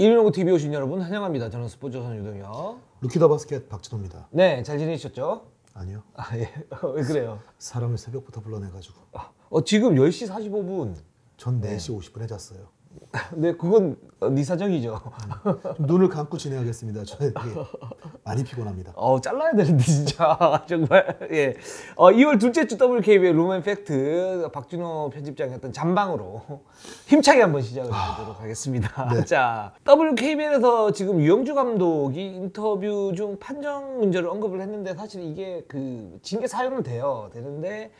119 TV 오신 여러분 환영합니다. 저는 스포츠선 유동혁. 루키더 바스켓 박진호입니다. 네, 잘 지내셨죠? 아니요. 아, 예. 왜 그래요? 사람을 새벽부터 불러내가지고. 지금 10시 45분. 전 4시 50분에 잤어요. 네, 그건 네 사정이죠. 좀 눈을 감고 지내야겠습니다. 저는 많이 피곤합니다. 잘라야 되는데 진짜 정말. 예. 2월 둘째 주 WKB의 룸앤 팩트 박준호 편집장이 했던 잠방으로 힘차게 한번 시작을 해보도록 하겠습니다. 네. 자, WKB에서 지금 유영주 감독이 인터뷰 중 판정 문제를 언급을 했는데 사실 이게 그 징계 사유는 되는데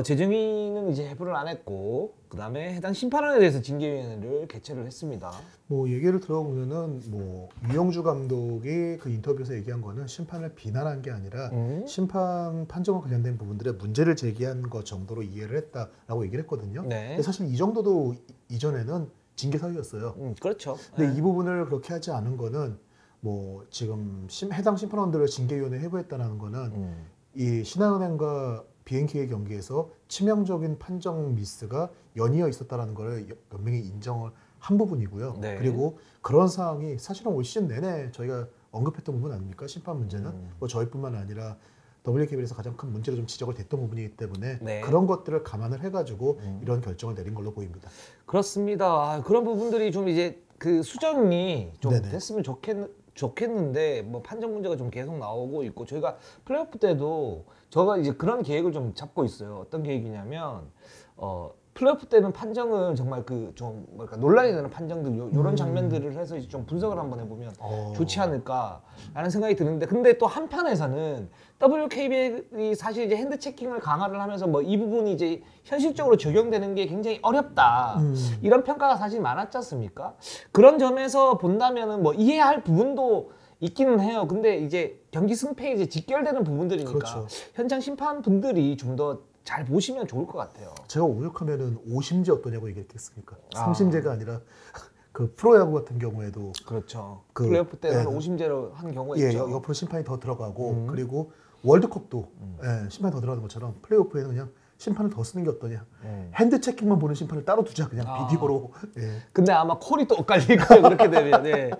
재정위는 이제 해부를 안 했고 그 다음에 해당 심판원에 대해서 징계위원회를 개최를 했습니다. 뭐 얘기를 들어보면은 뭐 유영주 감독이 그 인터뷰에서 얘기한 거는 심판을 비난한 게 아니라 심판 판정과 관련된 부분들에 문제를 제기한 것 정도로 이해를 했다라고 얘기를 했거든요. 네. 근데 사실 이 정도도 이전에는 징계 사유였어요. 그렇죠. 근데 네. 이 부분을 그렇게 하지 않은 거는 뭐 지금 해당 심판원들을 징계위원회에 해부했다는 거는 이 신한은행과 BNK의 경기에서 치명적인 판정 미스가 연이어 있었다는 걸 연맹이 인정을 한 부분이고요. 네. 그리고 그런 상황이 사실은 올 시즌 내내 저희가 언급했던 부분 아닙니까? 심판 문제는 뭐 저희뿐만 아니라 WKB에서 가장 큰 문제로 좀 지적을 됐던 부분이기 때문에 네. 그런 것들을 감안을 해가지고 이런 결정을 내린 걸로 보입니다. 그렇습니다. 그런 부분들이 좀 이제 그 수정이 좀 네네. 됐으면 좋겠는데 뭐 판정 문제가 좀 계속 나오고 있고 저희가 플레이오프 때도 저가 이제 그런 계획을 좀 잡고 있어요. 어떤 계획이냐면 플레이오프 때는 판정을 정말 그 좀 뭐랄까 논란이 되는 판정들 요런 장면들을 해서 이제 좀 분석을 한번 해보면 좋지 않을까라는 생각이 드는데 근데 또 한편에서는 WKB이 사실 이제 핸드 체킹을 강화를 하면서 뭐 이 부분이 이제 현실적으로 적용되는 게 굉장히 어렵다 이런 평가가 사실 많았지 않습니까? 그런 점에서 본다면은 뭐 이해할 부분도 있기는 해요. 근데 이제 경기 승패에 이제 직결되는 부분들이니까 그렇죠. 현장 심판 분들이 좀 더 잘 보시면 좋을 것 같아요. 제가 오죽하면은 오심제 어떠냐고 얘기했겠습니까? 삼심제가 아니라 그 프로야구 같은 경우에도 그렇죠. 그, 플레이오프 때는 예, 오심제로 한 경우가 예, 있죠. 옆으로 심판이 더 들어가고 그리고 월드컵도 예, 심판이 더 들어가는 것처럼 플레이오프에는 그냥 심판을 더 쓰는 게 어떠냐. 핸드 체킹만 보는 심판을 따로 두자 그냥 비디오로. 예. 근데 아마 콜이 또 엇갈릴 거예요. 그렇게 되면 네.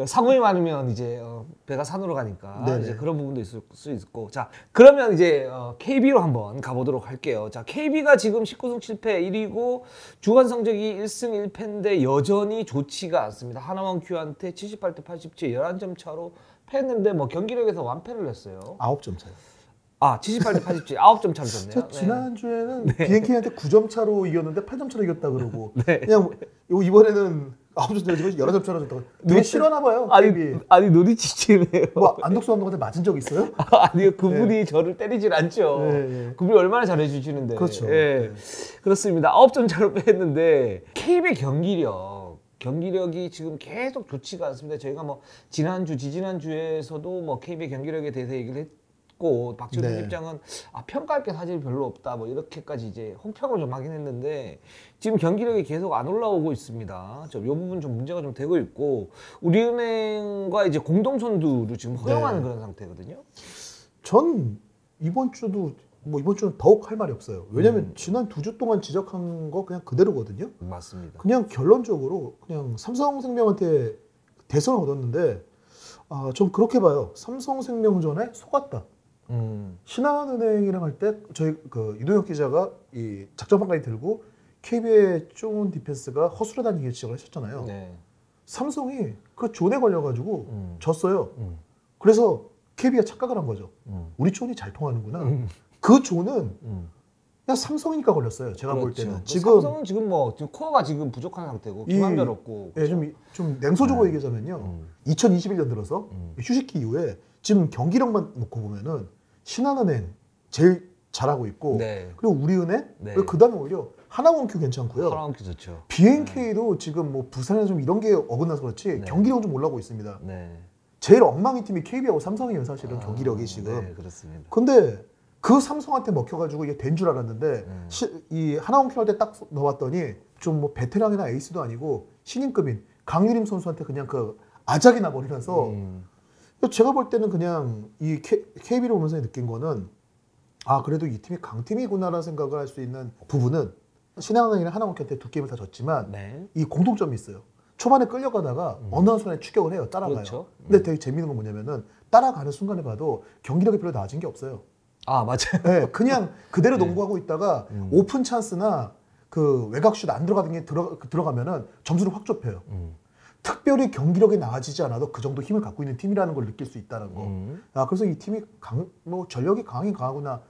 상호이 많으면 이제 배가 산으로 가니까 네네. 이제 그런 부분도 있을 수 있고 자 그러면 이제 KB로 한번 가보도록 할게요. 자 KB가 지금 19승 7패 1위고 주간 성적이 1승 1패인데 여전히 좋지가 않습니다. 하나원 큐한테 78대 87 11점 차로 패했는데 뭐 경기력에서 완패를 했어요. 9점 차요. 78대 87 9점 차로 졌네요. 지난주에는 BNK한테 9점 차로 이겼는데 8점 차로 이겼다 그러고 네. 그냥 이번에는 9점 차로 지고 11점 차로 졌다고 되게 싫어하나 봐요. 아니 눈이 지치네요. 뭐 안덕수 감독한테 맞은 적 있어요? 아니요 그분이 저를 때리질 않죠. 네. 그분이 얼마나 잘해주시는데. 그렇죠. 예. 그렇습니다. 9점 차로 뺐는데 KB의 경기력이 지금 계속 좋지가 않습니다. 저희가 뭐 지난주 지지난주에서도 뭐 KB의 경기력에 대해서 얘기를 했고 박지훈 편집장은 평가할 게 사실 별로 없다 뭐 이렇게까지 이제 홍평을 좀 하긴 했는데 지금 경기력이 계속 안 올라오고 있습니다. 이 부분 좀 문제가 좀 되고 있고 우리은행과 이제 공동 선두를 지금 허용하는 그런 상태거든요. 전 이번 주는 더욱 할 말이 없어요. 왜냐면 지난 2주 동안 지적한 거 그냥 그대로거든요. 맞습니다. 그냥 결론적으로 그냥 삼성생명한테 대선을 얻었는데 전 그렇게 봐요. 삼성생명전에 속았다. 신한은행이랑 할 때 저희 그 유동혁 기자가 이 작전판까지 들고 KB의 좋은 디펜스가 허술하다는 얘기 지적을 하셨잖아요. 네. 삼성이 그 존에 걸려가지고 졌어요. 그래서 KB가 착각을 한 거죠. 우리 존이 잘 통하는구나. 그 존은 그냥 삼성이니까 걸렸어요. 제가 볼 그렇죠. 때는 삼성은 지금 지금 코어가 지금 부족한 상태고 김한별 없고. 예, 좀 냉소적으로 얘기하자면요. 2021년 들어서 휴식기 이후에 지금 경기력만 놓고 보면은 신한은행 제일 잘하고 있고 그리고 우리은행 그 다음에 오히려 하나원큐 괜찮고요. 하나원큐 좋죠. BNK도 지금 뭐 부산에 좀 이런 게 어긋나서 그렇지 경기력은 좀 올라오고 있습니다. 네. 제일 엉망인 팀이 KB하고 삼성이에요, 사실은 경기력이 지금. 네, 그렇습니다. 근데 그 삼성한테 먹혀가지고 이게 된 줄 알았는데 이 하나원큐 할 때 딱 넣어봤더니 좀 뭐 베테랑이나 에이스도 아니고 신인급인 강유림 선수한테 그냥 그 아작이 나버리면서 제가 볼 때는 그냥 이 KB를 보면서 느낀 거는 그래도 이 팀이 강팀이구나라는 생각을 할 수 있는 부분은 신한은행이나 하나원큐한테 두 게임을 다 졌지만 이 공통점이 있어요. 초반에 끌려가다가 어느 한 순간에 추격을 해요. 따라가요. 그렇죠. 근데 되게 재밌는 건 뭐냐면은 따라가는 순간에 봐도 경기력이 별로 나아진 게 없어요. 아 맞아요. 네, 그냥 그대로 농구하고 있다가 오픈 찬스나 그 외곽슛 안 들어가는 게 들어가면은 점수를 확 좁혀요. 특별히 경기력이 나아지지 않아도 그 정도 힘을 갖고 있는 팀이라는 걸 느낄 수 있다는 거. 아, 그래서 이 팀이 뭐 전력이 강하긴 강하구나.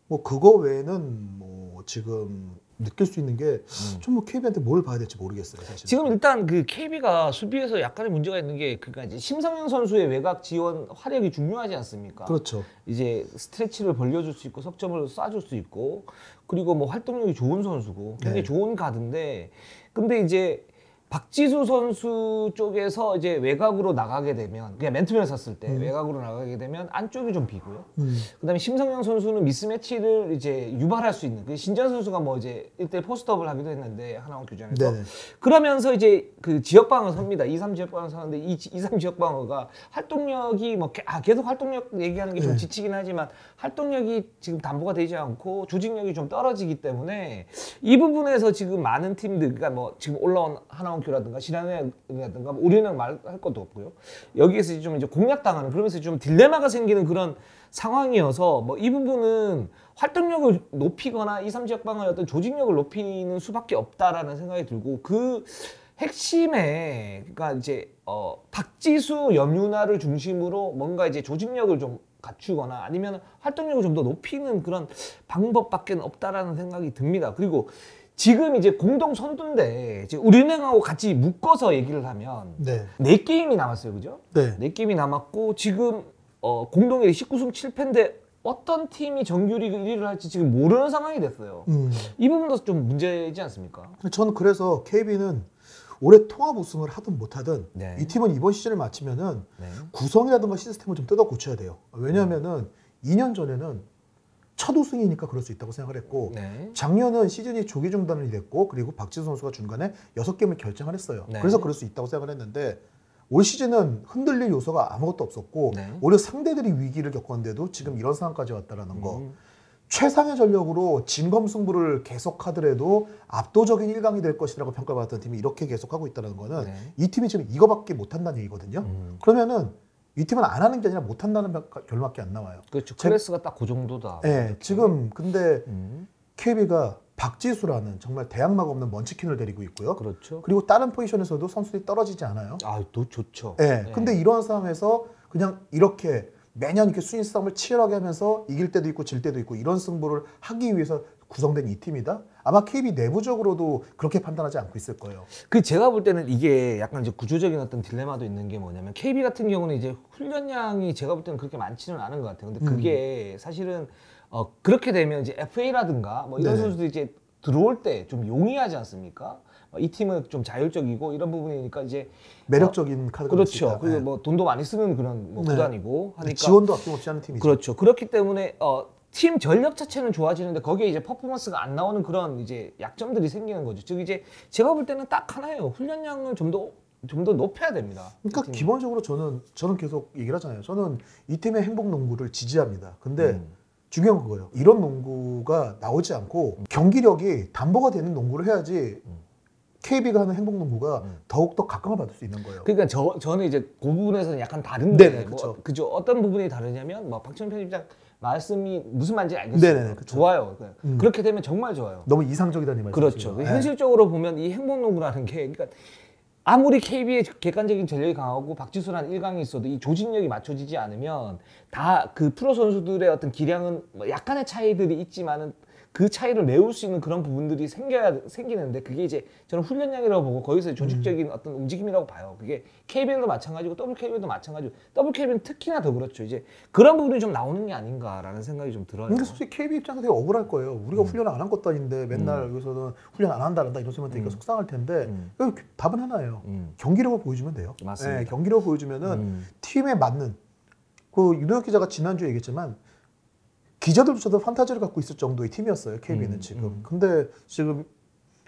뭐 그거 외에는 뭐 지금 느낄 수 있는 게 좀 뭐 KB한테 뭘 봐야 될지 모르겠어요, 사실. 지금 일단 그 KB가 수비에서 약간의 문제가 있는 게 그러니까 이제 심상영 선수의 외곽 지원 화력이 중요하지 않습니까? 그렇죠. 이제 스트레치를 벌려줄 수 있고 석점을 쏴줄 수 있고 그리고 뭐 활동력이 좋은 선수고 굉장히 네. 좋은 가드인데 근데 이제 박지수 선수 쪽에서 이제 외곽으로 나가게 되면 그냥 맨투맨을 샀을 때 외곽으로 나가게 되면 안쪽이 좀 비고요. 그다음에 심상영 선수는 미스매치를 이제 유발할 수 있는 그 신전 선수가 뭐 이제 1대1 포스트업을 하기도 했는데 하나원 교전에서 네네. 그러면서 이제 그 지역 방어 섭니다. 2-3 지역 방어 서는데 이 2-3 지역 방어가 활동력이 뭐 계속 활동력 얘기하는 게 좀 네. 지치긴 하지만 활동력이 지금 담보가 되지 않고 조직력이 좀 떨어지기 때문에 이 부분에서 지금 많은 팀들 그러니까 뭐 지금 올라온 하나원큐라든가 신한은행이라든가 뭐 우리는 말할 것도 없고요. 여기에서 좀 이제 공략당하는 그러면서 좀 딜레마가 생기는 그런 상황이어서 뭐 이 부분은 활동력을 높이거나 2-3 지역 방어의 어떤 조직력을 높이는 수밖에 없다라는 생각이 들고 그 핵심에 그러니까 이제 박지수, 염유나를 중심으로 뭔가 이제 조직력을 좀 갖추거나 아니면 활동력을 좀 더 높이는 그런 방법밖에 없다라는 생각이 듭니다. 그리고 지금 이제 공동 선두인데 이제 우리은행하고 같이 묶어서 얘기를 하면 네. 4게임이 남았어요, 그죠? 네. 4게임이 남았고 지금 공동 1위 19승 7패인데 어떤 팀이 정규리그 1위를 할지 지금 모르는 상황이 됐어요. 이 부분도 좀 문제이지 않습니까? 저는 그래서 KB는 올해 통합 우승을 하든 못하든 네. 이 팀은 이번 시즌을 마치면은 네. 구성이라든가 시스템을 좀 뜯어 고쳐야 돼요. 왜냐하면은 2년 전에는 첫 우승이니까 그럴 수 있다고 생각을 했고 네. 작년은 시즌이 조기 중단이 됐고 그리고 박지수 선수가 중간에 6게임을 결정을 했어요. 네. 그래서 그럴 수 있다고 생각을 했는데 올 시즌은 흔들릴 요소가 아무것도 없었고 네. 오히려 상대들이 위기를 겪었는데도 지금 이런 상황까지 왔다라는 거. 최상의 전력으로 진검승부를 계속하더라도 압도적인 1강이 될 것이라고 평가받았던 팀이 이렇게 계속하고 있다는 거는 네. 이 팀이 지금 이거밖에 못한다는 얘기거든요. 그러면은 이 팀은 안 하는 게 아니라 못한다는 결말밖에 안 나와요. 그렇죠. 클래스가 딱 그 정도다. 네, 지금 근데 음. KB가 박지수라는 정말 대항마가 없는 먼치킨을 데리고 있고요. 그렇죠. 그리고 다른 포지션에서도 선수들이 떨어지지 않아요. 아, 또 좋죠. 네, 네. 근데 이런 상황에서 그냥 이렇게 매년 이렇게 순위 싸움을 치열하게 하면서 이길 때도 있고 질 때도 있고 이런 승부를 하기 위해서 구성된 이 팀이다. 아마 KB 내부적으로도 그렇게 판단하지 않고 있을 거예요. 그 제가 볼 때는 이게 약간 이제 구조적인 어떤 딜레마도 있는 게 뭐냐면 KB 같은 경우는 이제 훈련량이 제가 볼 때는 그렇게 많지는 않은 것 같아요. 근데 그게 사실은 그렇게 되면 이제 FA라든가 뭐 이런 네. 선수들이 이제 들어올 때 좀 용이하지 않습니까? 이 팀은 좀 자율적이고 이런 부분이니까 이제 매력적인 카드가 될 수 그렇죠. 있다. 그리고 네. 뭐 돈도 많이 쓰는 그런 뭐 네. 구단이고 하니까 지원도 아낌없이 하는 팀이죠. 그렇죠. 그렇기 때문에 팀 전력 자체는 좋아지는데 거기에 이제 퍼포먼스가 안 나오는 그런 이제 약점들이 생기는 거죠. 즉 이제 제가 볼 때는 딱 하나예요. 훈련량을 좀 더 높여야 됩니다. 그러니까 이 팀이. 기본적으로 저는 계속 얘기를 하잖아요. 저는 이 팀의 행복 농구를 지지합니다. 근데 중요한 건 그거예요. 이런 농구가 나오지 않고 경기력이 담보가 되는 농구를 해야지 KB가 하는 행복 농구가 더욱더 각광을 받을 수 있는 거예요. 그러니까 저는 이제 그 부분에서는 약간 다른데 네네, 뭐, 그쵸. 그죠. 어떤 부분이 다르냐면 뭐 박지원 편집장 말씀이 무슨 말인지 알겠어요. 네네네, 그쵸. 좋아요. 그렇게 되면 정말 좋아요. 너무 이상적이다는 말이죠. 그렇죠. 현실적으로 보면 이 행복농구라는 게 그러니까 아무리 KB의 객관적인 전력이 강하고 박지수라는 1강이 있어도 이 조직력이 맞춰지지 않으면 다 그 프로 선수들의 어떤 기량은 뭐 약간의 차이들이 있지만은 그 차이를 메울 수 있는 그런 부분들이 생기는데 그게 이제 저는 훈련량이라고 보고 거기서 조직적인 어떤 움직임이라고 봐요. 그게 KBL도 마찬가지고 WKBL도 마찬가지고 WKB는 특히나 더 그렇죠. 이제 그런 부분이 좀 나오는 게 아닌가라는 생각이 좀 들어요. 근데 솔직히 KB 입장에서 되게 억울할 거예요. 우리가 훈련 안 한 것도 아닌데 맨날 여기서는 훈련 안 한다 이런 소리만 들으니까 속상할 텐데 답은 하나예요. 경기력을 보여주면 돼요. 맞습니다. 네, 경기력을 보여주면은 팀에 맞는 그 유동혁 기자가 지난주에 얘기했지만 기자들조차도 판타지를 갖고 있을 정도의 팀이었어요. KB는 지금. 근데 지금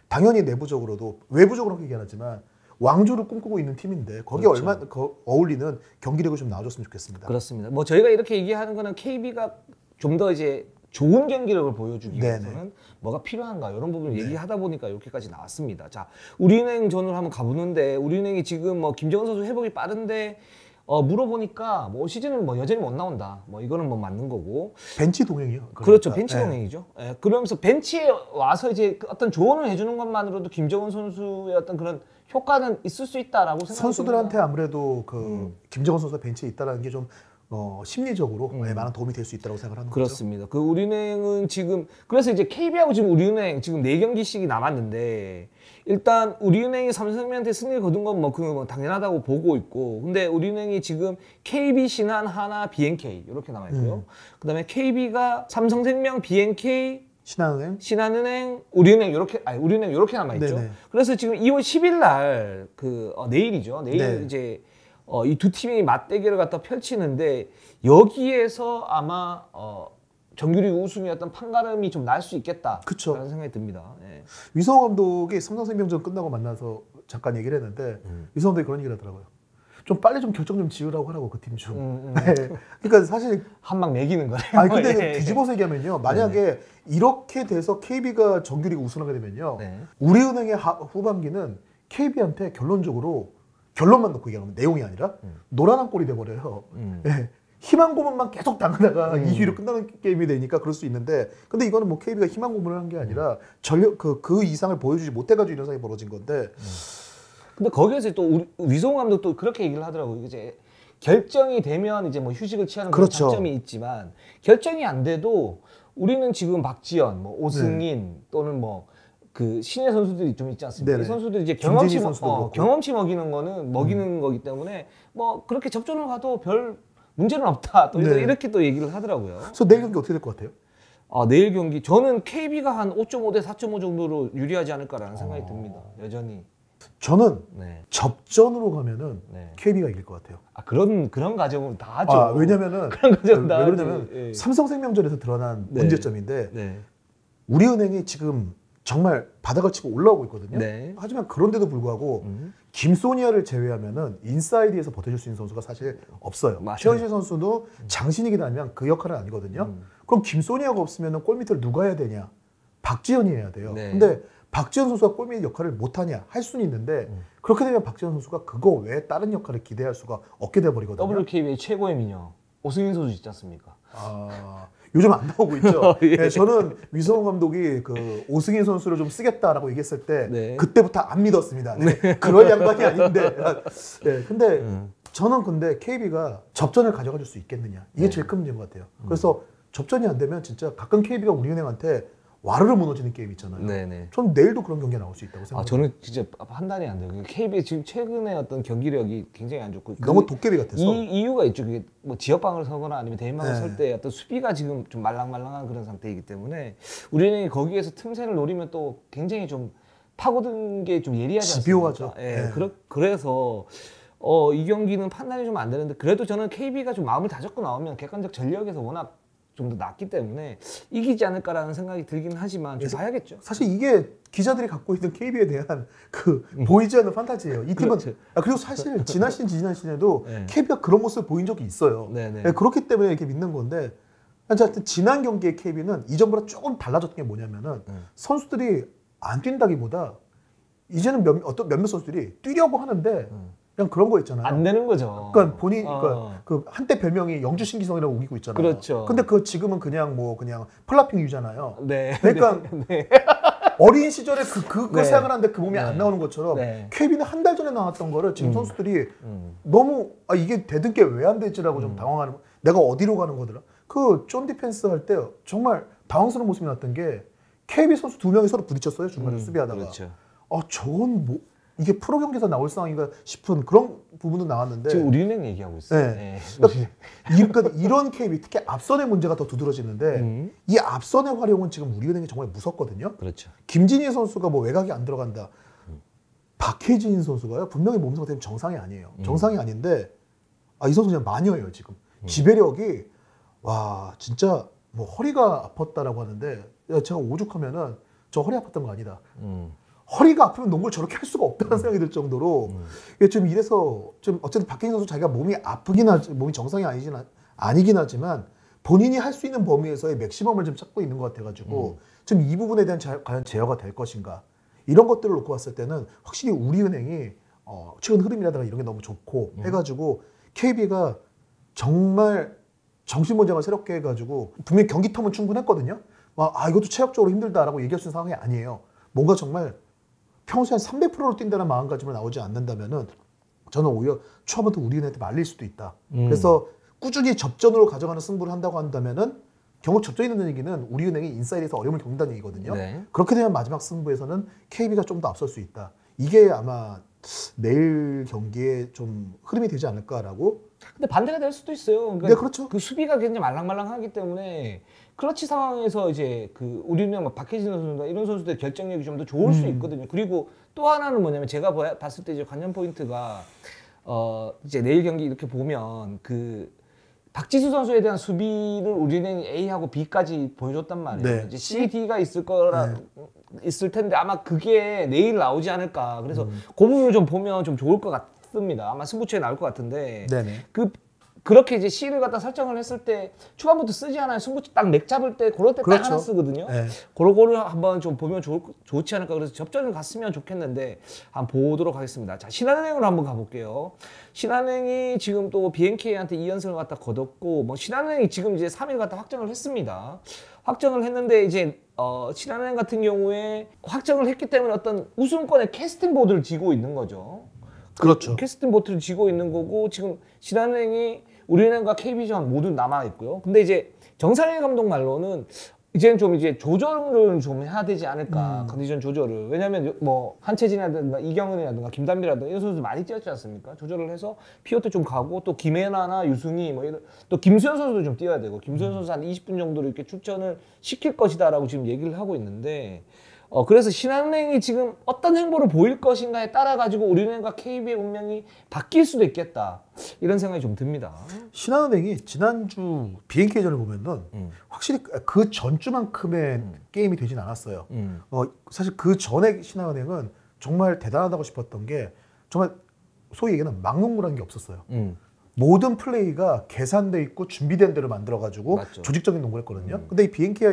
당연히 내부적으로도 외부적으로 얘기 안 하지만 왕조를 꿈꾸고 있는 팀인데 거기에 그렇죠. 얼마 어울리는 경기력을 좀 나와줬으면 좋겠습니다. 그렇습니다. 뭐 저희가 이렇게 얘기하는 거는 KB가 좀 더 이제 좋은 경기력을 보여주기 네네. 위해서는 뭐가 필요한가 이런 부분을 얘기하다 보니까 이렇게까지 나왔습니다. 자, 우리은행 전으로 한번 가보는데 우리은행이 지금 뭐 김정은 선수 회복이 빠른데 물어보니까 뭐 올 시즌은 뭐 여전히 못 나온다. 뭐 이거는 뭐 맞는 거고. 벤치 동행이요. 그렇죠. 벤치 네. 동행이죠. 예, 그러면서 벤치에 와서 이제 그 어떤 조언을 해주는 것만으로도 김정은 선수의 어떤 그런 효과는 있을 수 있다라고 생각합니다. 선수들한테 아무래도 그 김정은 선수가 벤치에 있다라는 게 좀 심리적으로 많은 도움이 될 수 있다고 생각하는 거죠. 그렇습니다. 그 우리은행은 지금 그래서 이제 KB하고 지금 우리은행 지금 4경기씩이 남았는데 일단 우리은행이 삼성생명한테 승리를 거둔 건 뭐 당연하다고 보고 있고 근데 우리은행이 지금 KB, 신한, 하나, BNK 이렇게 남아 있고요. 그다음에 KB가 삼성생명, BNK, 신한은행, 우리은행 이렇게 우리은행 이렇게 남아 있죠. 네네. 그래서 지금 2월 10일 날 내일이죠. 내일 네. 이제 이 두 팀이 맞대결을 갖다 펼치는데 여기에서 아마 정규리그 우승이었던 판가름이 좀 날 수 있겠다라는 그쵸. 생각이 듭니다. 예. 위성호 감독이 삼성생명전 끝나고 만나서 잠깐 얘기를 했는데 위성호 감독이 그런 얘기를 하더라고요. 좀 빨리 좀 결정 좀 지으라고 하라고 그 팀 좀. 네. 그러니까 사실 한 방 매기는 거예요. 아니 근데 예. 뒤집어서 얘기하면요. 만약에 이렇게 돼서 KB가 정규리그 우승하게 되면요. 네. 우리은행의 후반기는 KB한테 결론만 놓고 얘기하면 내용이 아니라 노란한 꼴이 돼버려요. 예. 희망 고문만 계속 당하다가 2위로 끝나는 게임이 되니까 그럴 수 있는데 근데 이거는 뭐 KB가 희망 고문을 한 게 아니라 전력 그 이상을 보여주지 못해가지고 이런 상황이 벌어진 건데 근데 거기에서 또 위성호 감독도 그렇게 얘기를 하더라고요. 이제 결정이 되면 이제 뭐 휴식을 취하는 그런 그렇죠. 장점이 있지만 결정이 안 돼도 우리는 지금 박지현, 뭐 오승인 또는 뭐 그 신예 선수들이 좀 있지 않습니까? 네네. 이 선수들이 이제 김진희 선수도 그렇고. 경험치 먹이는 거기 때문에 뭐 그렇게 접전을 가도 별 문제는 없다. 또 네. 이렇게 또 얘기를 하더라고요. 그래서 내일 경기 어떻게 될 것 같아요? 내일 경기 저는 KB가 한 5.5 대 4.5 정도로 유리하지 않을까라는 생각이 듭니다. 여전히. 저는 네. 접전으로 가면은 네. KB가 이길 것 같아요. 그런 가정은 다 하죠. 왜냐면은 그런 가정은 다 왜 하죠. 그러냐면 예. 삼성생명전에서 드러난 네. 문제점인데 네. 우리은행이 지금 정말 바닥을 치고 올라오고 있거든요. 네. 하지만 그런데도 불구하고 김소니아를 제외하면은 인사이드에서 버텨줄 수 있는 선수가 사실 없어요. 맞아요. 최현실 선수도 장신이긴 하면 그 역할은 아니거든요. 그럼 김소니아가 없으면은 골밑을 누가 해야 되냐? 박지현이 해야 돼요. 네. 근데 박지현 선수가 골밑 역할을 못하냐? 할 수는 있는데 그렇게 되면 박지현 선수가 그거 외에 다른 역할을 기대할 수가 없게 돼버리거든요. WKB의 최고의 미녀 오승인 선수 있지 않습니까? 요즘 안 나오고 있죠. 예. 네, 저는 위성호 감독이 그 오승인 선수를 좀 쓰겠다라고 얘기했을 때 네. 그때부터 안 믿었습니다. 네. 그럴 양반이 아닌데. 네, 근데 저는 근데 KB가 접전을 가져가 줄 수 있겠느냐 이게 제일 큰 문제인 것 같아요. 그래서 접전이 안 되면 진짜 가끔 KB가 우리은행한테 와르르 무너지는 게임 있잖아요. 네네. 전 내일도 그런 경기가 나올 수 있다고 생각해요. 저는 진짜 판단이 안 돼요. KB의 지금 최근에 어떤 경기력이 굉장히 안 좋고 너무 도깨비 같아서. 이유가 있죠. 그게 뭐 지역방을 서거나 아니면 대인방을 네. 설 때 어떤 수비가 지금 좀 말랑말랑한 그런 상태이기 때문에 우리는 거기에서 틈새를 노리면 또 굉장히 좀 파고든 게 좀 예리하지 않습니까? 집요하죠. 예. 네. 그래서 이 경기는 판단이 좀 안 되는데 그래도 저는 KB가 좀 마음을 다잡고 나오면 객관적 전력에서 워낙 좀 더 낫기 때문에 이기지 않을까라는 생각이 들긴 하지만 좀 봐야겠죠. 사실 이게 기자들이 갖고 있는 KB에 대한 그 보이지 않는 판타지예요. 이 팀은 그렇죠. 그리고 사실 지난 시즌에도 네. KB가 그런 모습을 보인 적이 있어요. 네네. 네, 그렇기 때문에 이렇게 믿는 건데 하여튼 지난 경기의 KB는 이전보다 조금 달라졌던 게 뭐냐면은 선수들이 안 뛴다기보다 이제는 몇몇 선수들이 뛰려고 하는데 그냥 그런 거 있잖아요. 안 되는 거죠. 그러니까 그러니까 그 한때 별명이 영주 신기성이라고 우기고 있잖아요. 그렇죠. 근데 그 지금은 그냥 플라핑 유잖아요. 네. 그러니까 네. 어린 시절에 그거 네. 생각을 하는데 그 몸이 안 네. 나오는 것처럼 네. KB는 한 달 전에 나왔던 거를 지금 선수들이 너무 이게 되던 게 왜 안 되지라고 좀 당황하는 내가 어디로 가는 거더라. 그 쫀 디펜스 할 때 정말 당황스러운 모습이 났던 게 KB 선수 2명이 서로 부딪혔어요. 중간에 수비하다가. 그렇죠. 저건 뭐 이게 프로 경기에서 나올 상황인가 싶은 그런 부분도 나왔는데 지금 우리은행 얘기하고 있어요. 네. 네. 그러니까 이런 KB 특히 앞선의 문제가 더 두드러지는데 이 앞선의 활용은 지금 우리은행이 정말 무섭거든요. 그렇죠. 김진희 선수가 뭐 외곽이 안 들어간다. 박혜진 선수가요 분명히 몸 상태는 정상이 아니에요. 정상이 아닌데 이 선수 그냥 마녀예요 지금. 지배력이 와 진짜 뭐 허리가 아팠다라고 하는데 제가 오죽하면은 저 허리 아팠던 거 아니다. 허리가 아프면 농구를 저렇게 할 수가 없다는 생각이 들 정도로 이게 좀 이래서 좀 어쨌든 박혜진 선수 자기가 몸이 아프긴 하지 몸이 정상이 아니긴 하지만 본인이 할 수 있는 범위에서의 맥시멈을 좀 찾고 있는 것 같아가지고 지금 이 부분에 대한 과연 제어가 될 것인가 이런 것들을 놓고 봤을 때는 확실히 우리은행이 최근 흐름이라든가 이런 게 너무 좋고 해가지고 KB가 정말 정신문장을 새롭게 해가지고 분명히 경기 텀은 충분했거든요. 이것도 체력적으로 힘들다라고 얘기할 수 있는 상황이 아니에요. 뭔가 정말 평소에 한 300%로 뛴다는 마음가짐을 나오지 않는다면은 저는 오히려 초반부터 우리은행한테 말릴 수도 있다. 그래서 꾸준히 접전으로 가져가는 승부를 한다고 한다면은 결국 접전이 있는 얘기는 우리은행이 인사이드에서 어려움을 겪는다는 얘기거든요. 네. 그렇게 되면 마지막 승부에서는 KB가 좀 더 앞설 수 있다. 이게 아마 내일 경기에 좀 흐름이 되지 않을까라고. 근데 반대가 될 수도 있어요. 그러니까 네, 그렇죠. 그 수비가 굉장히 말랑말랑하기 때문에 클러치 상황에서 이제 그 우리는 막 박해진 선수나 이런 선수들 결정력이 좀 더 좋을 수 있거든요. 그리고 또 하나는 뭐냐면 제가 봤을 때 이제 관전 포인트가 이제 내일 경기 이렇게 보면 그 박지수 선수에 대한 수비를 우리는 A하고 B까지 보여줬단 말이에요. 네. 이제 C, D가 있을 거라 있을 텐데 아마 그게 내일 나오지 않을까. 그래서 그 부분을 좀 보면 좀 좋을 것 같습니다. 아마 승부처에 나올 것 같은데 네네. 그렇게 이제 C를 갖다 설정을 했을 때 초반부터 쓰지 않아요. 승부처 딱 맥 잡을 때 그럴 때 딱 그렇죠. 하나 쓰거든요. 네. 그거를 한번 좀 보면 좋지 않을까. 그래서 접전을 갔으면 좋겠는데 한번 보도록 하겠습니다. 자, 신한은행으로 한번 가볼게요. 신한은행이 지금 또 BNK한테 2연승을 갖다 거뒀고 뭐 신한은행이 지금 이제 3일 갖다 확정을 했습니다. 확정을 했는데 이제 신한은행 같은 경우에 확정을 했기 때문에 어떤 우승권의 캐스팅 보드를 쥐고 있는 거죠. 그렇죠. 캐스팅 보트를 쥐고 있는 거고 지금 신한은행이 우리은행과 KB전 모두 남아 있고요. 근데 이제 정상일 감독 말로는 이제는 좀 이제 조절을 좀 해야 되지 않을까. 컨디션 조절을. 왜냐면 뭐 한채진이라든가 이경은이라든가 김단비라든가 이런 선수들 많이 뛰었지 않습니까? 조절을 해서 피어트 좀 가고 또 김혜나나 유승희 뭐 이런 또 김수현 선수도 좀 뛰어야 되고 김수현 선수 한 20분 정도로 이렇게 출전을 시킬 것이다라고 지금 얘기를 하고 있는데 그래서 신한은행이 지금 어떤 행보를 보일 것인가에 따라 가지고 우리은행과 KB의 운명이 바뀔 수도 있겠다. 이런 생각이 좀 듭니다. 신한은행이 지난주 BNK전을 보면은 확실히 그 전주만큼의 게임이 되진 않았어요. 사실 그 전에 신한은행은 정말 대단하다고 싶었던 게 정말 소위 얘기하는 막농구라는 게 없었어요. 모든 플레이가 계산돼 있고 준비된 대로 만들어가지고 맞죠. 조직적인 농구를 했거든요. 근데 이 BNK와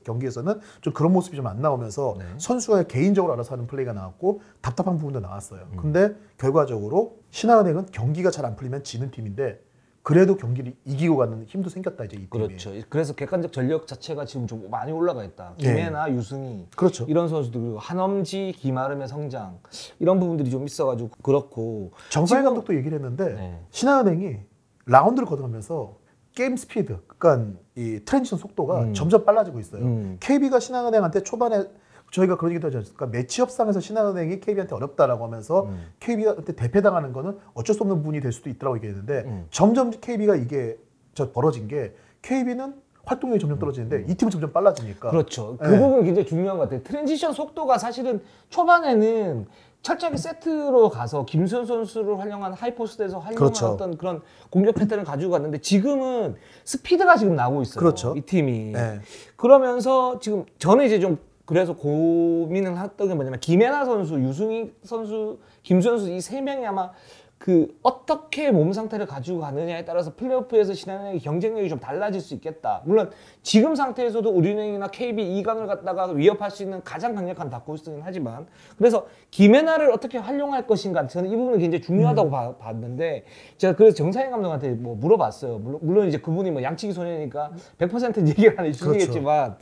경기에서는 좀 그런 모습이 좀 안 나오면서 네. 선수가 개인적으로 알아서 하는 플레이가 나왔고 답답한 부분도 나왔어요. 근데 결과적으로 신한은행은 경기가 잘 안 풀리면 지는 팀인데 그래도 경기를 이기고 가는 힘도 생겼다 이제 이 팀이. 그렇죠. 그래서 객관적 전력 자체가 지금 좀 많이 올라가 있다. 김혜나, 유승희 그렇죠. 이런 선수들 그리고 한엄지, 김아름의 성장 이런 부분들이 좀 있어가지고 그렇고 정상일 감독도 얘기를 했는데 네. 신한은행이 라운드를 거듭하면서 게임 스피드, 그러니까 이 트랜지션 속도가 점점 빨라지고 있어요. KB가 신한은행한테 초반에 저희가 그런 얘기도 하지 않습니까? 매치 협상에서 신한은행이 KB한테 어렵다라고 하면서 KB한테 대패당하는 거는 어쩔 수 없는 부분이 될 수도 있다고 얘기했는데 점점 KB가 이게 벌어진 게 KB는 활동력이 점점 떨어지는데 이 팀은 점점 빨라지니까. 그렇죠. 그 네. 부분이 굉장히 중요한 것 같아요. 트랜지션 속도가 사실은 초반에는 철저하게 세트로 가서 김수현 선수를 활용한 하이포스트에서 활용한 그렇죠. 어떤 그런 공격 패턴을 가지고 갔는데 지금은 스피드가 지금 나오고 있어요. 그렇죠. 이 팀이. 네. 그러면서 지금 저는 이제 좀 그래서 고민을 했던 게 뭐냐면 김혜나 선수, 유승희 선수, 김수현 선수 이 세 명이 아마 그 어떻게 몸 상태를 가지고 가느냐에 따라서 플레이오프에서 신한은행의 경쟁력이 좀 달라질 수 있겠다. 물론 지금 상태에서도 우리은행이나 KB 2강을 갖다가 위협할 수 있는 가장 강력한 다크호스긴 하지만 그래서 김혜나를 어떻게 활용할 것인가 저는 이 부분이 굉장히 중요하다고 봤는데 제가 그래서 정상인 감독한테 뭐 물어봤어요. 물론 이제 그분이 뭐 양치기 소년이니까 100% 얘기를 안 해주시겠지만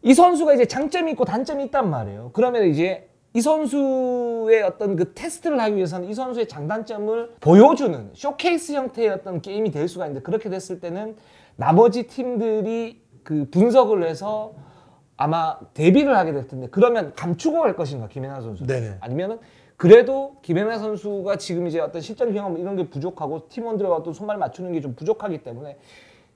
이 선수가 이제 장점이 있고 단점이 있단 말이에요. 그러면 이제 이 선수의 어떤 그 테스트를 하기 위해서는 이 선수의 장단점을 보여주는 쇼케이스 형태의 어떤 게임이 될 수가 있는데 그렇게 됐을 때는 나머지 팀들이 그 분석을 해서 아마 대비를 하게 될 텐데 그러면 감추고 갈 것인가 김혜나 선수? 네네. 아니면은 그래도 김혜나 선수가 지금 이제 어떤 실전 경험 이런 게 부족하고 팀원들과 또 손발 맞추는 게 좀 부족하기 때문에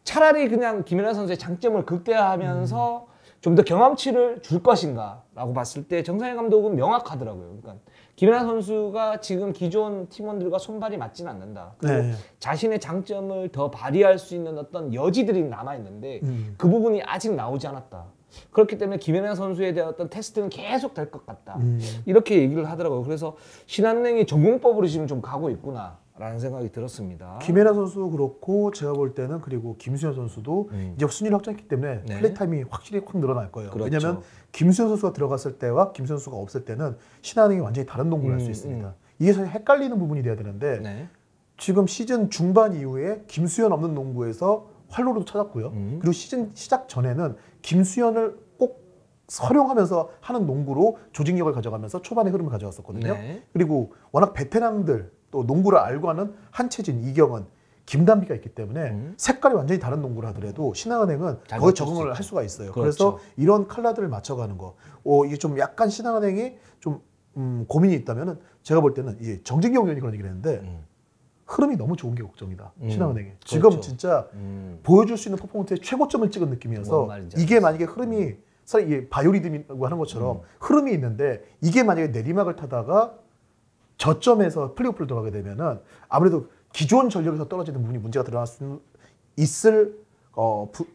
차라리 그냥 김혜나 선수의 장점을 극대화하면서 좀 더 경험치를 줄 것인가 라고 봤을 때 정상일 감독은 명확하더라고요. 그러니까 김혜나 선수가 지금 기존 팀원들과 손발이 맞지는 않는다. 그리고 네. 자신의 장점을 더 발휘할 수 있는 어떤 여지들이 남아있는데 그 부분이 아직 나오지 않았다. 그렇기 때문에 김혜나 선수에 대한 어떤 테스트는 계속 될 것 같다. 이렇게 얘기를 하더라고요. 그래서 신한은행이 전공법으로 지금 좀 가고 있구나. 라는 생각이 들었습니다. 김혜나 선수 그렇고 제가 볼 때는 그리고 김수현 선수도 이제 순위를 확정했기 때문에 네. 플레이 타임이 확실히 확 늘어날 거예요. 그렇죠. 왜냐하면 김수현 선수가 들어갔을 때와 김수현 선수가 없을 때는 신한은행이 완전히 다른 농구를 할 수 있습니다. 이게 사실 헷갈리는 부분이 돼야 되는데 네. 지금 시즌 중반 이후에 김수현 없는 농구에서 활로도 찾았고요. 그리고 시즌 시작 전에는 김수현을 꼭 활용하면서 하는 농구로 조직력을 가져가면서 초반의 흐름을 가져갔었거든요. 네. 그리고 워낙 베테랑들 또 농구를 알고 하는 한채진, 이경은, 김단비가 있기 때문에 색깔이 완전히 다른 농구를 하더라도 신한은행은 잘 거기에 맞출 수 적응을 있죠. 할 수가 있어요. 그렇죠. 그래서 이런 컬러들을 맞춰가는 거. 이게 좀 약간 신한은행이 좀 고민이 있다면은 제가 볼 때는 이제 정진경 의원이 그런 얘기를 했는데 흐름이 너무 좋은 게 걱정이다. 신한은행이. 지금 그렇죠. 진짜 보여줄 수 있는 퍼포먼스의 최고점을 찍은 느낌이어서 뭔 말인지 이게 만약에 흐름이 사실 이게 바이오리듬이라고 하는 것처럼 흐름이 있는데 이게 만약에 내리막을 타다가 저점에서 플레이오프를 들어가게 되면은 아무래도 기존 전력에서 떨어지는 부분이 문제가 드러날 수 있을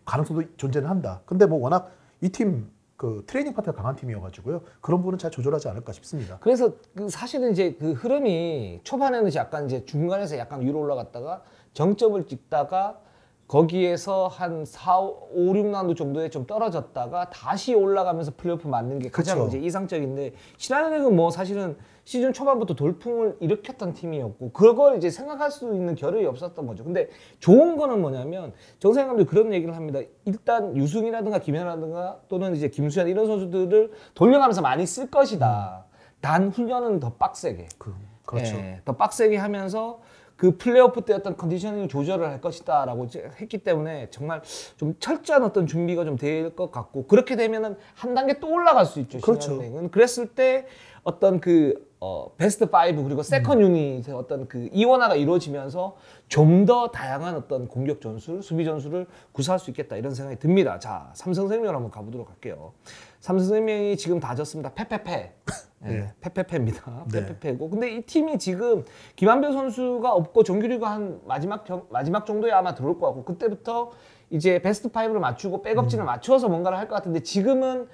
가능성도 존재는 한다. 근데 뭐 워낙 이 팀 그 트레이닝 파트가 강한 팀이어가지고요. 그런 부분은 잘 조절하지 않을까 싶습니다. 그래서 그 사실은 이제 그 흐름이 초반에는 약간 이제 중간에서 약간 위로 올라갔다가 정점을 찍다가 거기에서 한 4, 5, 6라운드 정도에 좀 떨어졌다가 다시 올라가면서 플레이오프 맞는 게 가장 그쵸. 이제 이상적인데 신한은행은 뭐 사실은 시즌 초반부터 돌풍을 일으켰던 팀이었고 그걸 이제 생각할 수 있는 겨를이 없었던 거죠. 근데 좋은 거는 뭐냐면 정세영 감독이 그런 얘기를 합니다. 일단 유승이라든가 김현아라든가 또는 이제 김수현 이런 선수들을 돌려가면서 많이 쓸 것이다. 단 훈련은 더 빡세게. 그렇죠. 예, 더 빡세게 하면서 그 플레이오프 때 어떤 컨디셔닝 조절을 할 것이다라고 했기 때문에 정말 좀 철저한 어떤 준비가 좀 될 것 같고 그렇게 되면은 한 단계 또 올라갈 수 있죠. 그렇죠. 신한은행은 그랬을 때 어떤 그 베스트 5 그리고 세컨 유닛의 어떤 그 이원화가 이루어지면서 좀 더 다양한 어떤 공격 전술, 수비 전술을 구사할 수 있겠다 이런 생각이 듭니다. 자, 삼성생명 한번 가보도록 할게요. 삼성생명이 지금 다 졌습니다. 패패패. 네, 패패패입니다. 네. 패패패고. 근데 이 팀이 지금 김한별 선수가 없고 정규리가 한 마지막 정도에 아마 들어올 것 같고 그때부터 이제 베스트 5를 맞추고 백업진을 맞추어서 뭔가를 할 것 같은데 지금은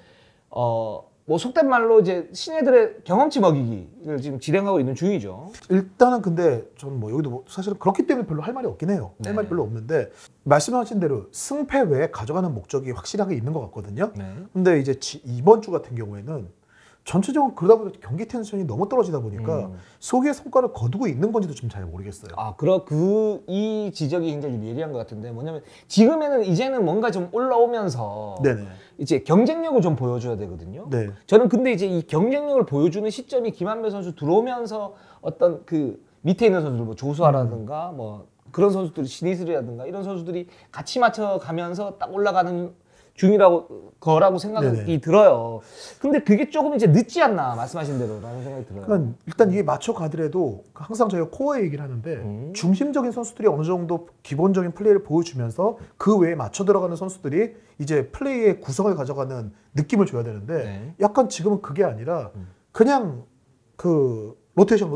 뭐 속된 말로 이제 신예들의 경험치 먹이기를 지금 진행하고 있는 중이죠. 일단은 근데 저는 뭐 여기도 뭐 사실은 그렇기 때문에 별로 할 말이 없긴 해요. 네. 할 말이 별로 없는데 말씀하신 대로 승패 외에 가져가는 목적이 확실하게 있는 것 같거든요. 네. 근데 이제 이번 주 같은 경우에는 전체적으로 그러다 보니까 경기 텐션이 너무 떨어지다 보니까 속의 성과를 거두고 있는 건지도 좀 잘 모르겠어요. 이 지적이 굉장히 예리한 것 같은데 뭐냐면 지금에는 이제는 뭔가 좀 올라오면서 네네. 이제 경쟁력을 좀 보여줘야 되거든요. 네. 저는 근데 이제 이 경쟁력을 보여주는 시점이 김한별 선수 들어오면서 어떤 그 밑에 있는 선수들 뭐 조수아라든가 뭐 그런 선수들이 신이슬이라든가 이런 선수들이 같이 맞춰가면서 딱 올라가는 거라고 생각이 네네. 들어요. 근데 그게 조금 이제 늦지 않나 말씀하신 대로라는 생각이 들어요. 그러니까 일단 이게 맞춰 가더라도 항상 저희가 코어 얘기를 하는데 중심적인 선수들이 어느 정도 기본적인 플레이를 보여주면서 그 외에 맞춰 들어가는 선수들이 이제 플레이의 구성을 가져가는 느낌을 줘야 되는데 네. 약간 지금은 그게 아니라 그냥 그 로테이션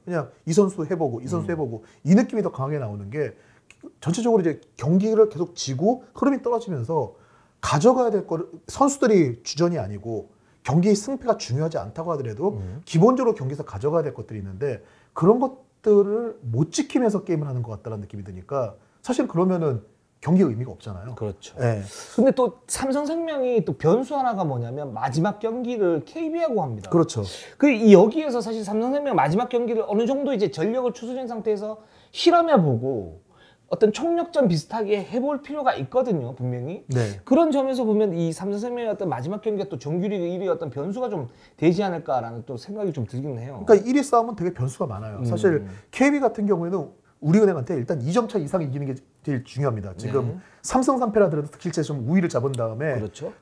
그냥 이 선수 해보고 이 선수 해보고 이 느낌이 더 강하게 나오는 게 전체적으로 이제 경기를 계속 지고 흐름이 떨어지면서 가져가야 될 거를 선수들이 주전이 아니고 경기의 승패가 중요하지 않다고 하더라도 기본적으로 경기에서 가져가야 될 것들이 있는데 그런 것들을 못 지키면서 게임을 하는 것 같다는 느낌이 드니까 사실 그러면은 경기의 의미가 없잖아요. 그렇죠. 네. 근데 또 삼성생명이 또 변수 하나가 뭐냐면 마지막 경기를 KB하고 합니다. 그렇죠. 여기에서 사실 삼성생명 마지막 경기를 어느 정도 이제 전력을 추스린 상태에서 실험해보고 어떤 총력전 비슷하게 해볼 필요가 있거든요, 분명히. 네. 그런 점에서 보면 이 삼성생명의 어떤 마지막 경기가 또 정규리그 1위 어떤 변수가 좀 되지 않을까라는 또 생각이 좀 들긴 해요. 그러니까 1위 싸움은 되게 변수가 많아요. 사실 KB 같은 경우에는 우리은행한테 일단 2점 차 이상 이기는 게 제일 중요합니다. 지금 네. 삼성 3패라더라도 득실체 좀 우위를 잡은 다음에 그렇죠.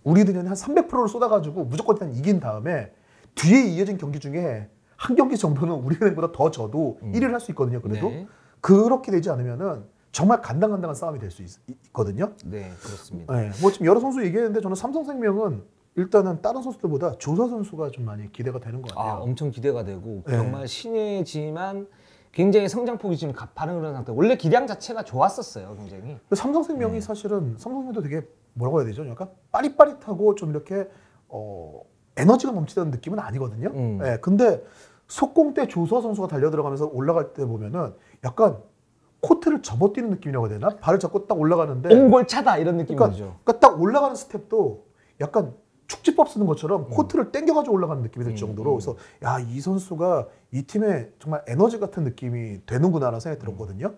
우리들이 한 300%를 쏟아가지고 무조건 일단 이긴 다음에 뒤에 이어진 경기 중에 한 경기 정도는 우리은행보다 더 져도 1위를 할 수 있거든요. 그래도 네. 그렇게 되지 않으면은 정말 간당간당한 싸움이 될 수 있거든요. 네, 그렇습니다. 네, 뭐 지금 여러 선수 얘기했는데 저는 삼성생명은 일단은 다른 선수들보다 조서 선수가 좀 많이 기대가 되는 것 같아요. 엄청 기대가 되고 네. 정말 신예지만 굉장히 성장폭이 지금 가파른 그런 상태. 원래 기량 자체가 좋았었어요, 굉장히. 삼성생명이 사실은 삼성생명도 되게 뭐라고 해야 되죠? 약간 빠릿빠릿하고 좀 이렇게 에너지가 넘치는 느낌은 아니거든요. 근데 속공 때 조수아 선수가 달려 들어가면서 올라갈 때 보면은 약간 코트를 접어뛰는 느낌이라고 해야 되나? 발을 잡고 딱 올라가는데 옹골 차다 이런 느낌이죠. 그러니까 딱 올라가는 스텝도 약간 축지법 쓰는 것처럼 코트를 당겨가지고 올라가는 느낌이 들 정도로 그래서 야, 이 선수가 이 팀의 정말 에너지 같은 느낌이 되는구나라는 생각이 들었거든요.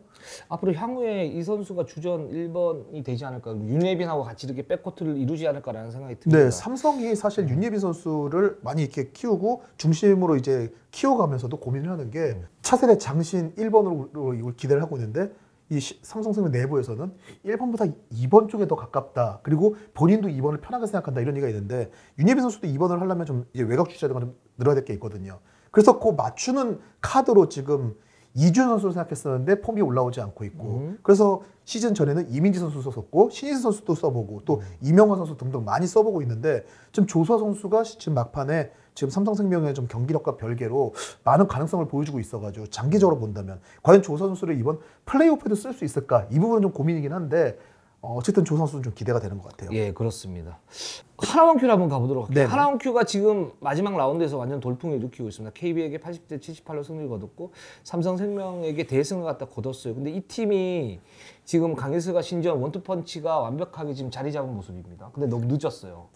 앞으로 향후에 이 선수가 주전 1번이 되지 않을까, 윤예빈하고 같이 이렇게 백코트를 이루지 않을까라는 생각이 듭니다. 네, 삼성이 사실 윤예빈 선수를 많이 이렇게 키우고 중심으로 이제 키워가면서도 고민을 하는 게 차세대 장신 1번으로 이걸 기대를 하고 있는데 이 삼성생명 내부에서는 1번보다 2번 쪽에 더 가깝다. 그리고 본인도 2번을 편하게 생각한다. 이런 얘기가 있는데 윤예빈 선수도 2번을 하려면 좀 이제 외곽 주자가 좀 늘어야 될 게 있거든요. 그래서 그 맞추는 카드로 지금 이준 선수를 생각했었는데 폼이 올라오지 않고 있고 그래서 시즌 전에는 이민지 선수 썼었고 신희승 선수도 써보고 또 이명환 선수 등등 많이 써보고 있는데 지금 조수아 선수가 지금 막판에 지금 삼성생명의 좀 경기력과 별개로 많은 가능성을 보여주고 있어가지고 장기적으로 본다면 과연 조수아 선수를 이번 플레이오프에도 쓸 수 있을까 이 부분은 좀 고민이긴 한데 어쨌든 조수아 선수는 좀 기대가 되는 것 같아요. 예, 그렇습니다. 하나원큐를 한번 가보도록 할게요. 네네. 하나원큐가 지금 마지막 라운드에서 완전 돌풍을 일으키고 있습니다. KB에게 80대 78로 승리를 거뒀고 삼성생명에게 대승을 갖다 거뒀어요. 근데 이 팀이 지금 강희슬과 신지원 원투펀치가 완벽하게 지금 자리 잡은 모습입니다. 근데 너무 늦었어요.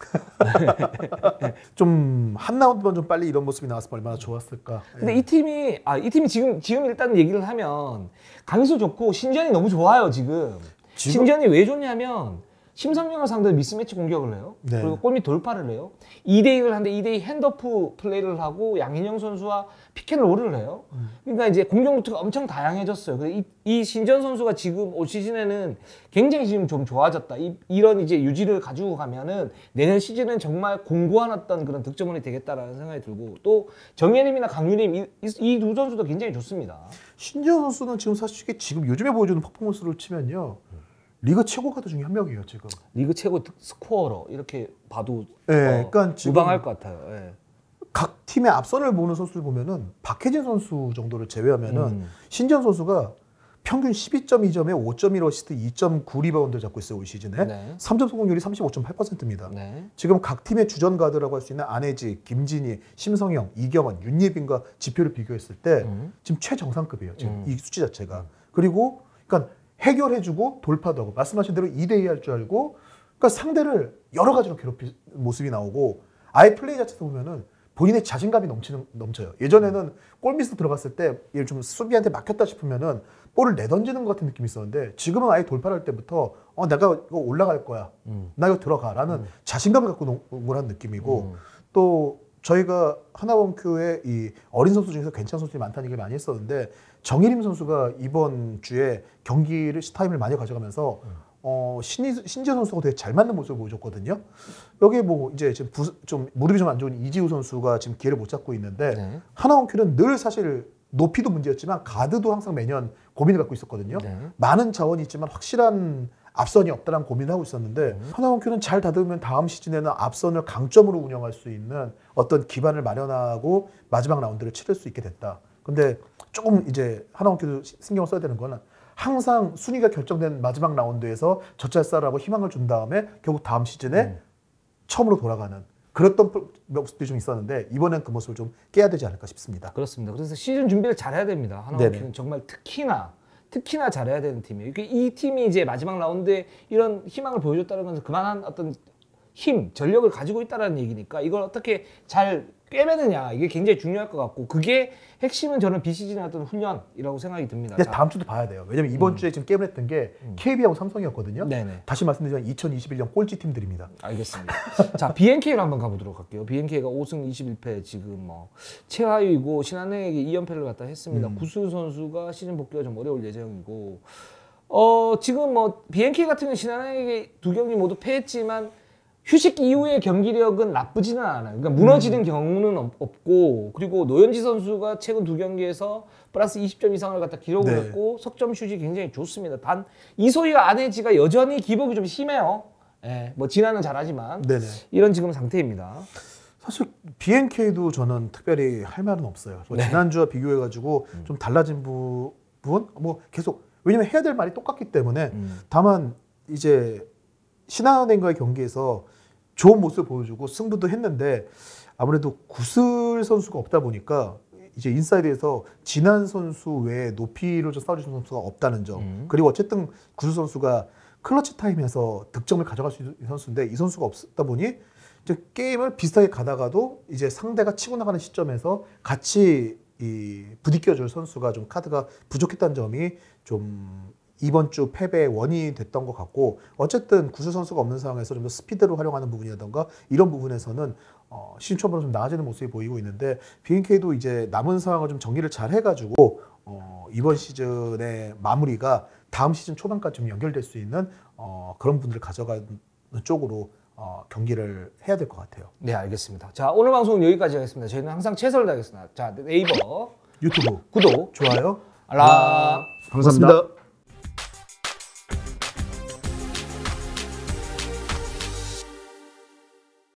좀 한 라운드만 좀 빨리 이런 모습이 나왔으면 얼마나 좋았을까. 근데 이 팀이 지금 일단 얘기를 하면 강희슬 좋고 신지원이 너무 좋아요 지금. 신지원이 왜 좋냐면 심상명을 상대로 미스매치 공격을 해요. 네. 그리고 골밑 돌파를 해요. 2대2를 하는데 2대2 핸드오프 플레이를 하고 양인영 선수와 피켓롤을 해요. 그러니까 이제 공격 루트가 엄청 다양해졌어요. 그래서 이 신지원 선수가 지금 올 시즌에는 굉장히 지금 좀 좋아졌다. 이런 이제 유지를 가지고 가면은 내년 시즌은 정말 공고한 어떤 그런 득점원이 되겠다라는 생각이 들고 또 정예림이나 강유림 이 두 선수도 굉장히 좋습니다. 신지원 선수는 지금 사실 지금 요즘에 보여주는 퍼포먼스를 치면요. 리그 최고 가드 중에 한 명이에요 지금. 리그 최고 스코어러 이렇게 봐도 네, 그러니까 지금 무방할 것 같아요. 예. 각 팀의 앞선을 보는 선수를 보면은 박혜진 선수 정도를 제외하면은 신지원 선수가 평균 12.2점에 5.1 어시스트, 2.9 리바운드를 잡고 있어요 올 시즌에. 네. 3점 성공률이 35.8%입니다. 네. 지금 각 팀의 주전 가드라고 할 수 있는 안혜지, 김진희, 심성영, 이경원, 윤예빈과 지표를 비교했을 때 지금 최정상급이에요. 지금 이 수치 자체가. 그리고 그러니까 해결해주고 돌파도 하고 말씀하신 대로 2대2 할 줄 알고 그러니까 상대를 여러 가지로 괴롭힐 모습이 나오고 아예 플레이 자체에서 보면은 본인의 자신감이 넘쳐요. 예전에는 골밑으로 들어갔을 때 좀 수비한테 막혔다 싶으면은 볼을 내던지는 것 같은 느낌이 있었는데 지금은 아예 돌파를 할 때부터 내가 이거 올라갈 거야. 나 이거 들어가라는 자신감을 갖고 농구를 한 느낌이고 또 저희가 하나원큐의 이 어린 선수 중에서 괜찮은 선수들이 많다는 얘기를 많이 했었는데 정예림 선수가 이번 주에 경기를 타임을 많이 가져가면서 신지현 선수가 되게 잘 맞는 모습을 보여줬거든요. 여기 뭐 이제 지금 좀 무릎이 좀 안 좋은 이지우 선수가 지금 기회를 못 잡고 있는데 네. 하나원큐는 늘 사실 높이도 문제였지만 가드도 항상 매년 고민을 갖고 있었거든요. 네. 많은 자원이 있지만 확실한 앞선이 없다는 고민을 하고 있었는데 하나원큐는 잘 다듬으면 다음 시즌에는 앞선을 강점으로 운영할 수 있는 어떤 기반을 마련하고 마지막 라운드를 치를 수 있게 됐다. 근데 조금 이제 하나원큐도 신경을 써야 되는 거는 항상 순위가 결정된 마지막 라운드에서 젖잘싸라고 희망을 준 다음에 결국 다음 시즌에 처음으로 돌아가는 그랬던 모습들이 좀 있었는데 이번엔 그 모습을 좀 깨야 되지 않을까 싶습니다. 그렇습니다. 그래서 시즌 준비를 잘해야 됩니다. 하나원큐는 정말 특히나 잘해야 되는 팀이에요. 이 팀이 이제 마지막 라운드에 이런 희망을 보여줬다는 것은 그만한 어떤 힘, 전력을 가지고 있다는 얘기니까 이걸 어떻게 잘 꿰매느냐 이게 굉장히 중요할 것 같고 그게 핵심은 저는 비시즌의 어떤 훈련이라고 생각이 듭니다. 근데 다음 주도 봐야 돼요. 왜냐면 이번 주에 지금 게임을 했던 게 KB하고 삼성이었거든요. 네네. 다시 말씀드리지만 2021년 꼴찌 팀들입니다. 알겠습니다. 자, BNK를 한번 가보도록 할게요. BNK가 5승 21패 지금 뭐 최하위이고 신한은행에게 2연패를 갖다 했습니다. 구수 선수가 시즌 복귀가 좀 어려울 예정이고 지금 뭐 BNK 같은 경우는 신한은행에게 2경기 모두 패했지만 휴식 이후의 경기력은 나쁘지는 않아요. 그러니까 무너지는 경우는 없고 그리고 노현지 선수가 최근 2경기에서 플러스 20점 이상을 갖다 기록을 네. 했고 석점 슛이 굉장히 좋습니다. 단 이소희와 안혜지가 여전히 기복이 좀 심해요. 예, 뭐 진화는 잘하지만 네네. 이런 지금 상태입니다. 사실 BNK도 저는 특별히 할 말은 없어요. 뭐 네. 지난주와 비교해가지고 좀 달라진 부분 뭐 계속 왜냐면 해야 될 말이 똑같기 때문에 다만 이제 신한은행과의 경기에서 좋은 모습을 보여주고 승부도 했는데 아무래도 구슬 선수가 없다 보니까 이제 인사이드에서 진한 선수 외에 높이를 좀 쌓아주는 선수가 없다는 점. 그리고 어쨌든 구수 선수가 클러치 타임에서 득점을 가져갈 수 있는 선수인데 이 선수가 없다 보니 이제 게임을 비슷하게 가다가도 이제 상대가 치고 나가는 시점에서 같이 부딪혀줄 선수가 좀 카드가 부족했다는 점이 좀 이번 주 패배의 원인이 됐던 것 같고 어쨌든 구수 선수가 없는 상황에서 좀 더 스피드를 활용하는 부분이라던가 이런 부분에서는 시즌 초반으로 좀 나아지는 모습이 보이고 있는데 BNK도 이제 남은 상황을 좀 정리를 잘 해가지고 이번 시즌의 마무리가 다음 시즌 초반까지 좀 연결될 수 있는 그런 분들을 가져가는 쪽으로 경기를 해야 될 것 같아요. 네, 알겠습니다. 자, 오늘 방송은 여기까지 하겠습니다. 저희는 항상 최선을 다하겠습니다. 자, 네이버 유튜브 구독, 좋아요 알람. 감사합니다.